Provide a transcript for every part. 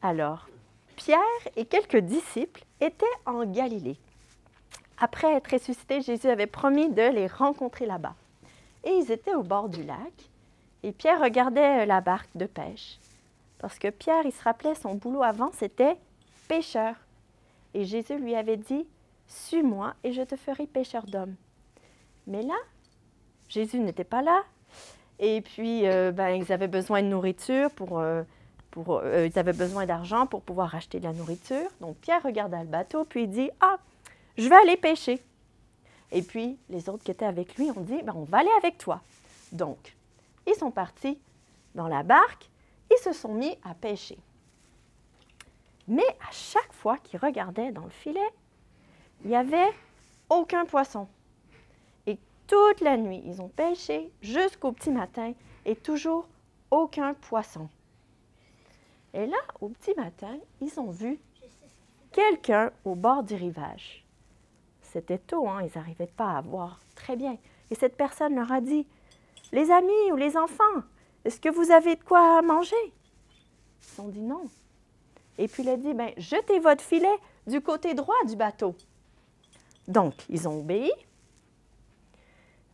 Alors, Pierre et quelques disciples étaient en Galilée. Après être ressuscité, Jésus avait promis de les rencontrer là-bas. Et ils étaient au bord du lac, et Pierre regardait la barque de pêche. Parce que Pierre, il se rappelait, son boulot avant, c'était pêcheur. Et Jésus lui avait dit, « Suis-moi et je te ferai pêcheur d'hommes. » Mais là, Jésus n'était pas là. Et puis, ils avaient besoin de nourriture, ils avaient besoin d'argent pour pouvoir acheter de la nourriture. Donc, Pierre regarda le bateau, puis il dit, « Ah, je vais aller pêcher. » Et puis, les autres qui étaient avec lui ont dit, « On va aller avec toi. » Donc, ils sont partis dans la barque, ils se sont mis à pêcher. Mais à chaque fois qu'ils regardaient dans le filet, il n'y avait aucun poisson. Et toute la nuit, ils ont pêché jusqu'au petit matin et toujours aucun poisson. Et là, au petit matin, ils ont vu quelqu'un au bord du rivage. C'était tôt, hein? Ils n'arrivaient pas à voir très bien. Et cette personne leur a dit, « Les amis ou les enfants, est-ce que vous avez de quoi manger? » Ils ont dit non. Et puis il a dit, « Jetez votre filet du côté droit du bateau. » Donc, ils ont obéi.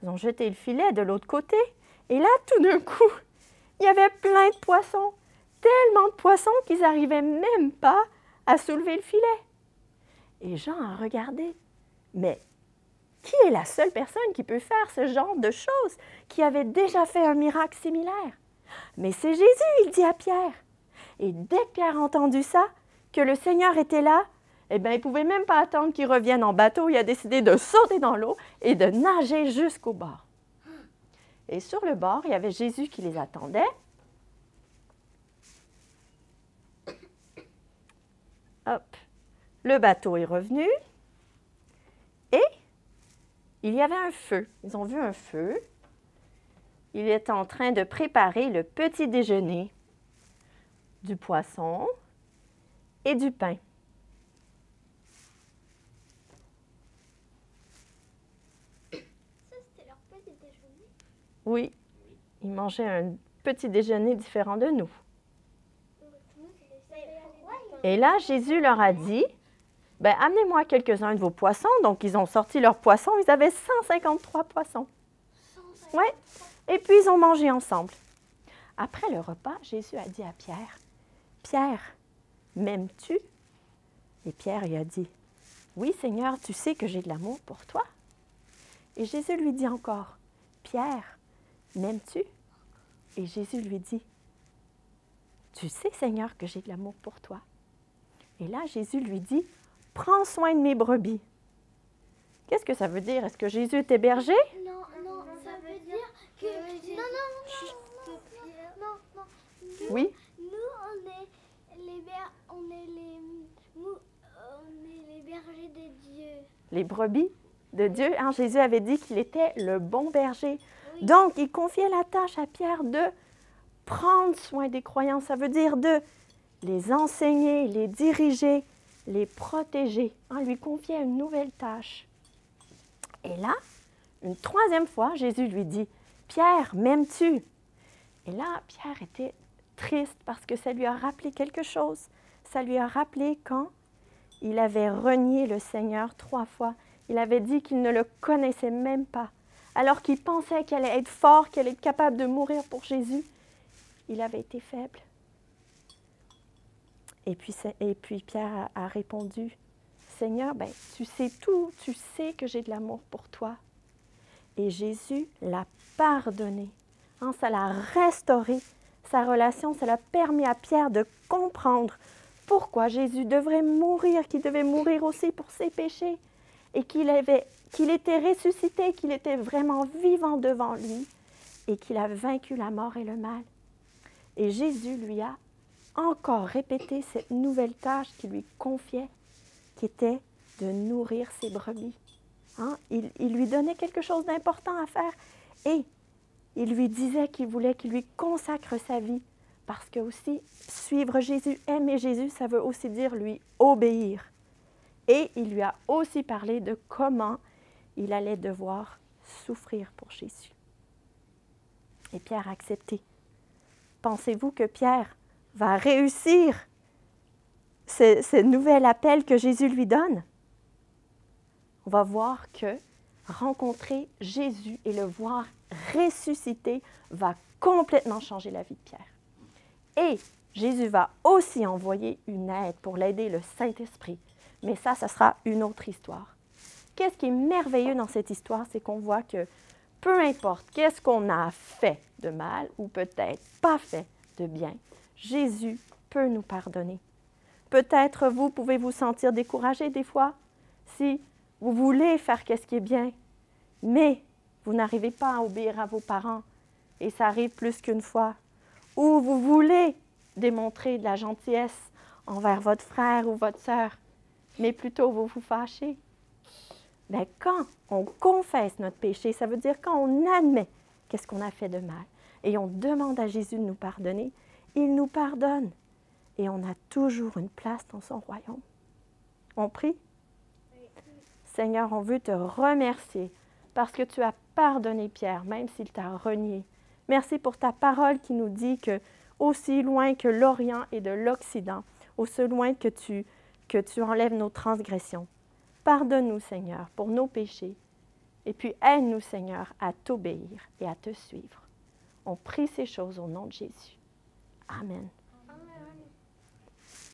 Ils ont jeté le filet de l'autre côté. Et là, tout d'un coup, il y avait plein de poissons. Tellement de poissons qu'ils n'arrivaient même pas à soulever le filet. Et Jean a regardé. Mais qui est la seule personne qui peut faire ce genre de choses, qui avait déjà fait un miracle similaire? Mais c'est Jésus, il dit à Pierre. Et dès que Pierre a entendu ça, que le Seigneur était là, il ne pouvait même pas attendre qu'il revienne en bateau. Il a décidé de sauter dans l'eau et de nager jusqu'au bord. Et sur le bord, il y avait Jésus qui les attendait. Hop, le bateau est revenu. Et il y avait un feu. Ils ont vu un feu. Il est en train de préparer le petit déjeuner, du poisson et du pain. Ça, c'était leur petit déjeuner? Oui, ils mangeaient un petit déjeuner différent de nous. Et là, Jésus leur a dit, amenez-moi quelques-uns de vos poissons. Donc, ils ont sorti leurs poissons. Ils avaient 153 poissons. 153. Oui. Et puis, ils ont mangé ensemble. Après le repas, Jésus a dit à Pierre, « Pierre, m'aimes-tu? » Et Pierre lui a dit, « Oui, Seigneur, tu sais que j'ai de l'amour pour toi. » Et Jésus lui dit encore, « Pierre, m'aimes-tu? » Et Jésus lui dit, « Tu sais, Seigneur, que j'ai de l'amour pour toi. » Et là, Jésus lui dit, « Prends soin de mes brebis. » Qu'est-ce que ça veut dire? Est-ce que Jésus était berger? Non, ça veut dire que... Non. Oui? Nous, on est les bergers de Dieu. Les brebis de Dieu. Hein? Jésus avait dit qu'il était le bon berger. Oui. Donc, il confiait la tâche à Pierre de prendre soin des croyants. Ça veut dire de les enseigner, les diriger, les protéger. Hein? Lui confiait une nouvelle tâche. Et là, une troisième fois, Jésus lui dit, « Pierre, m'aimes-tu? » Et là, Pierre était triste parce que ça lui a rappelé quelque chose. Ça lui a rappelé quand il avait renié le Seigneur 3 fois. Il avait dit qu'il ne le connaissait même pas. Alors qu'il pensait qu'il allait être fort, qu'il allait être capable de mourir pour Jésus, il avait été faible. Et puis Pierre a répondu, « Seigneur, tu sais tout, tu sais que j'ai de l'amour pour toi. » Et Jésus l'a pardonné. Hein, ça l'a restauré, sa relation. Ça l'a permis à Pierre de comprendre pourquoi Jésus devrait mourir, qu'il devait mourir aussi pour ses péchés et qu'il était ressuscité, qu'il était vraiment vivant devant lui et qu'il a vaincu la mort et le mal. Et Jésus lui a encore répété cette nouvelle tâche qu'il lui confiait, qui était de nourrir ses brebis. Hein? Il lui donnait quelque chose d'important à faire et il lui disait qu'il voulait qu'il lui consacre sa vie parce que aussi suivre Jésus, aimer Jésus, ça veut aussi dire lui obéir. Et il lui a aussi parlé de comment il allait devoir souffrir pour Jésus. Et Pierre a accepté. Pensez-vous que Pierre va réussir ce nouvel appel que Jésus lui donne, on va voir que rencontrer Jésus et le voir ressuscité va complètement changer la vie de Pierre. Et Jésus va aussi envoyer une aide pour l'aider, le Saint-Esprit. Mais ça sera une autre histoire. Qu'est-ce qui est merveilleux dans cette histoire, c'est qu'on voit que peu importe qu'est-ce qu'on a fait de mal ou peut-être pas fait de bien, Jésus peut nous pardonner. Peut-être vous pouvez vous sentir découragé des fois si vous voulez faire ce qui est bien, mais vous n'arrivez pas à obéir à vos parents et ça arrive plus qu'une fois. Ou vous voulez démontrer de la gentillesse envers votre frère ou votre sœur, mais plutôt vous vous fâchez. Bien, quand on confesse notre péché, ça veut dire quand on admet qu'est-ce qu'on a fait de mal et on demande à Jésus de nous pardonner, il nous pardonne et on a toujours une place dans son royaume. On prie? Seigneur, on veut te remercier parce que tu as pardonné Pierre, même s'il t'a renié. Merci pour ta parole qui nous dit que aussi loin que l'Orient et de l'Occident, aussi loin que tu enlèves nos transgressions. Pardonne-nous, Seigneur, pour nos péchés. Et puis aide-nous, Seigneur, à t'obéir et à te suivre. On prie ces choses au nom de Jésus. Amen.